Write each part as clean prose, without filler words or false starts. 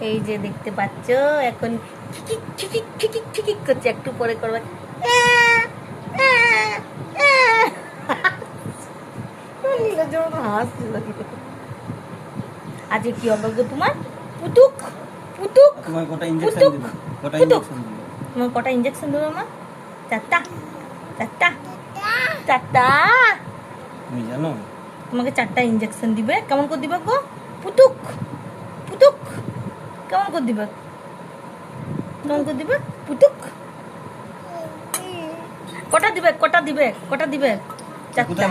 এই যে দেখতে পাচ্ছ এখন ঠিকিক ঠিকিক ঠিকিক ঠিকিক করছে, একটু পরে করবে। আজকে কি হবে গো তোমার? পুতুক পুতুক তোমার কটা ইনজেকশন দিবে? কটা ইনজেকশন দিবে? তোমার কটা ইনজেকশন দেবে মা? চারটা চারটা চারটা। তুমি জানো তোমাকে চারটা ইনজেকশন দিবে। কেমন করে দিবে গো? পুতুক পুতুক কেমন করে দিবে? কেমন করে দিবে? পুতুক। কটা দিবে? কটা দিবে? কটা দিবে? চারটা।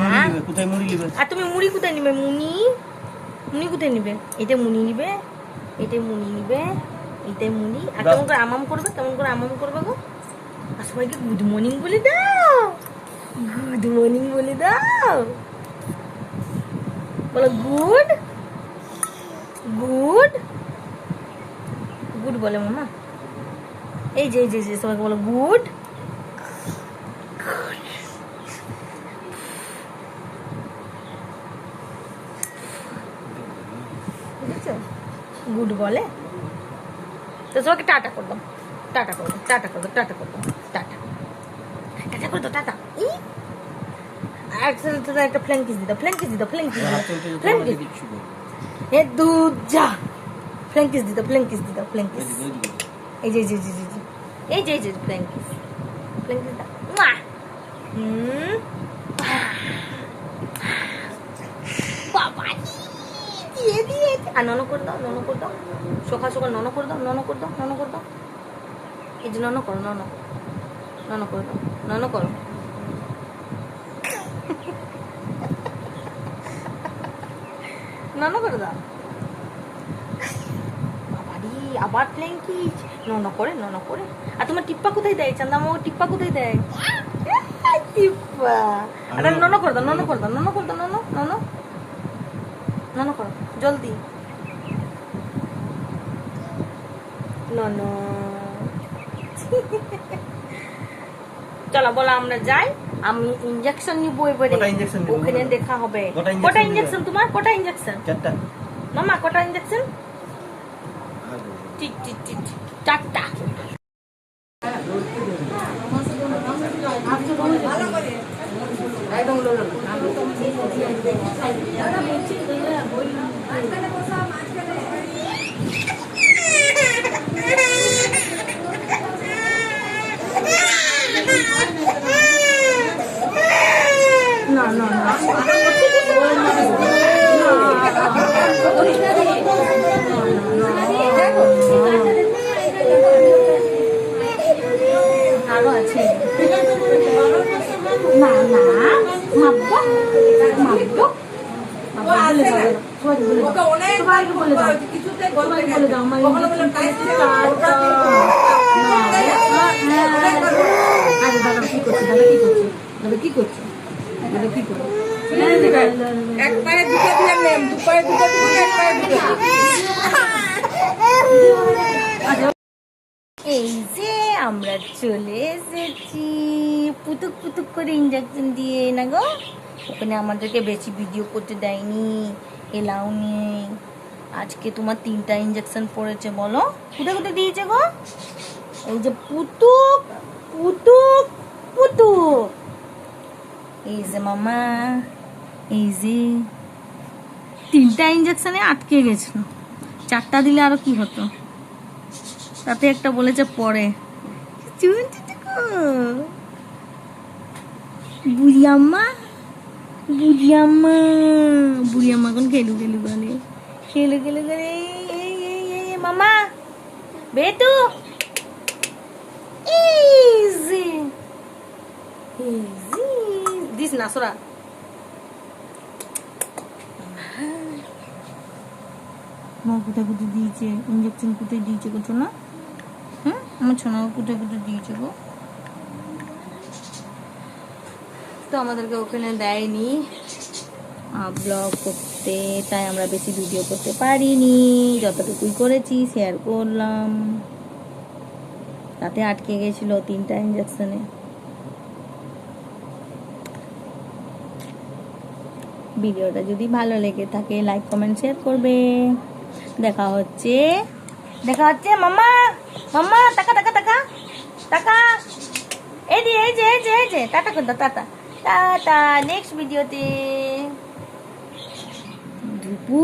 কোথায় মুড়ি নিবে? আর তুমি মুড়ি কোথায় নিবে? মুনি মুনি কোথায় নিবে? এটা মুনি নিবে, এটাই মুনি নিবে, এইটাই মুনি। আর কেমন করে আমাম করবে? কেমন করে আমাম করবে গো? আর সবাইকে গুড মর্নিং বলে দাও, গুড মর্নিং বলে দাও। বলো গুড গুড গুড বলে মামা। এই যে এই যে সবাইকে বলো গুড। বুঝেছো? গুড বলে তো সবাইকে টাটা করে দাও, টাটা করে দাও, টাটা করে দাও, টাটা করে দাও, টাটা টাটা করে দাও, টাটা। এই একটা ফ্ল্যাঙ্কিস দিদাও, ফ্ল্যাঙ্কিস দিদাও, ফ্ল্যাঙ্কিস দিদাও, ফ্ল্যাঙ্কিস। এ দুধ যা, ফ্ল্যাঙ্কিস দিদাও, ফ্ল্যাঙ্কিস দিদাও, ফ্ল্যাঙ্কিস। এই যে এই যে এই যে এই যে এই যে ফ্ল্যাঙ্কিস, ফ্ল্যাঙ্কিস দাও। বাবা দিয়ে দিয়েছে। আর নন করে দাও, নন করে দাও, সকাল সকাল নন করে দাও, নন করে দাও, নন করে দাও। এই যে নন করো, নন নন করে দাও, নন করো। নন করে দাও। বাবারি আবার ফ্ল্যাঙ্কিস। নন করে, নন করে। আর তোমার টিপ্পা কোথায় দেয়? চান্দামা টিপ্পা কোথায় দেয়? টিপ্পা। আর নন করে দাও, নন করে দাও, নন করে দাও, নন নন নন করো জলদি। নন। চলো বলো আমরা যাই, আমি ইনজেকশন নিবো এবারে। ওখানে দেখা হবে। কটা ইনজেকশন তোমার? কটা ইনজেকশন? চারটা। মামা কটা ইনজেকশন? ঠিক ঠিক ঠিক চারটা। না না না আরো আছে। না না মাপবো মাপবো সবাইকে বলে দাও, সবাইকে বলে দাও আমার দাদা কি করছে, দাদা কি করছে, দাদা কি করছে, দাদা কি করছে? এক পায়ে দুটো দিয়ে নেম, দু পায়ে দুটো দিয়ে এক পায়ে দুটো। এই যে আমরা চলে এসেছি পুতুক পুতুক করে ইনজেকশন দিয়ে না গো। ওখানে আমাদেরকে বেশি ভিডিও করতে দেয়নি, এলাও নেই। আজকে তোমার 3টা ইনজেকশন পড়েছে। বলো কোথায় কোথায় দিয়েছে গো? এই যে পুতুক পুতুক পুতুক। এই যে মামা, এই যে 3টা ইনজেকশনে আটকে গেছিল। 4টা দিলে আরো কি হতো? তাতে একটা বলেছে পরে। বুড়িয়াম্মা বুড়িয়াম্মা বুড়িয়াম্মা কোন খেলু খেলু করে, খেলু খেলু করে। মামা বেটু ইজি ইজি দিস না সরা। মা কোথায় কোথায় দিয়েছে ইনজেকশন? কোথায় দিয়েছে গো ছোনা? হ্যাঁ আমার ছোনা কোথায় কোথায় দিয়েছে গো? তো আমাদেরকে ওখানে দেয়নি ব্লগ করতে, তাই আমরা বেশি ভিডিও করতে পারিনি। যতটুকুই করেছি শেয়ার করলাম। তাতে আটকে গেছিল 3টা ইনজেকশনে। ভিডিওটা যদি ভালো লেগে থাকে লাইক কমেন্ট শেয়ার করবে। দেখা হচ্ছে দেখা হচ্ছে মাম্মা, মাম্মা টাকা টাকা টাকা টাকা, এই যে এই যে এই যে এই যে টাটা করতো, টাটা টাটা, নেক্সট ভিডিওতে। ধুপু